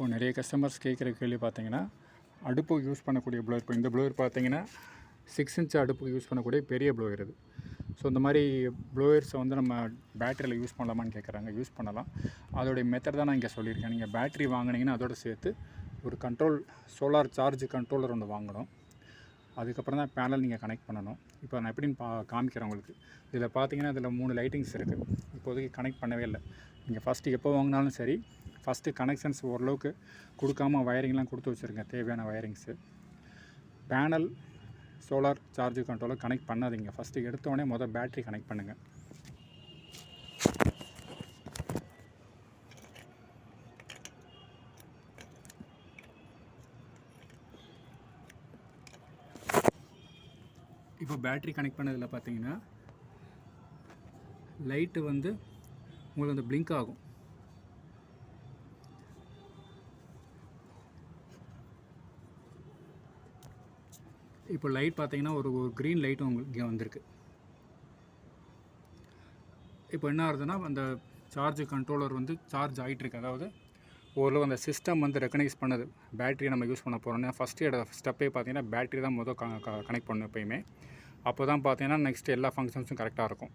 இப்போது நிறைய கஸ்டமர்ஸ் கேட்குற கேள்வி பார்த்தீங்கன்னா, அடுப்புக்கு யூஸ் பண்ணக்கூடிய ப்ளோயர். இப்போ இந்த ப்ளோயர் பார்த்தீங்கன்னா 6 இன்ச் அடுப்புக்கு யூஸ் பண்ணக்கூடிய பெரிய ப்ளோயர் இது. ஸோ இந்த மாதிரி ப்ளோயர்ஸை வந்து நம்ம பேட்டரியில் யூஸ் பண்ணலாமான்னு கேட்குறாங்க. யூஸ் பண்ணலாம். அதோடைய மெத்தட் தான் நான் இங்கே சொல்லியிருக்கேன். நீங்கள் பேட்டரி வாங்கினீங்கன்னா அதோடு சேர்த்து ஒரு சோலார் சார்ஜ் கண்ட்ரோலர் ஒன்று வாங்கணும். அதுக்கப்புறம் தான் பேனல் நீங்கள் கனெக்ட் பண்ணணும். இப்போ நான் எப்படின்னு காமிக்கிறேன் உங்களுக்கு. இதில் பார்த்தீங்கன்னா இதில் 3 லைட்டிங்ஸ் இருக்குது. இப்போதைக்கு கனெக்ட் பண்ணவே இல்லை. நீங்கள் ஃபஸ்ட்டு எப்போ வாங்கினாலும் சரி, ஃபஸ்ட்டு கனெக்ஷன்ஸ் ஓரளவுக்கு கொடுக்காமல் வயரிங்லாம் கொடுத்து வச்சுருங்க, தேவையான wirings. Panel solar charge controller connect பண்ணாதீங்க. ஃபஸ்ட்டு எடுத்தோடனே பேட்டரி கனெக்ட் பண்ணுங்கள். இப்போ பேட்டரி கனெக்ட் பண்ணதில் பார்த்தீங்கன்னா லைட்டு வந்து உங்களுக்கு அந்த பிளிங்க் ஆகும். இப்போ லைட் பார்த்தீங்கன்னா ஒரு க்ரீன் லைட்டும் உங்களுக்கு இங்கே வந்திருக்கு. இப்போ என்ன ஆகுதுன்னா அந்த சார்ஜ் கண்ட்ரோலர் வந்து சார்ஜ் ஆகிட்டுருக்கு. அதாவது ஓரளவு அந்த சிஸ்டம் வந்து ரெக்கனைஸ் பண்ணுது பேட்டரியை நம்ம யூஸ் பண்ண போகிறோன்னா. ஃபஸ்ட்டு ஸ்டெப்பே பார்த்தீங்கன்னா பேட்டரி தான் கனெக்ட் பண்ணணும் எப்போயுமே. அப்போ தான் பார்த்தீங்கன்னா நெக்ஸ்ட் எல்லா ஃபங்க்ஷன்ஸும் கரெக்டாக இருக்கும்.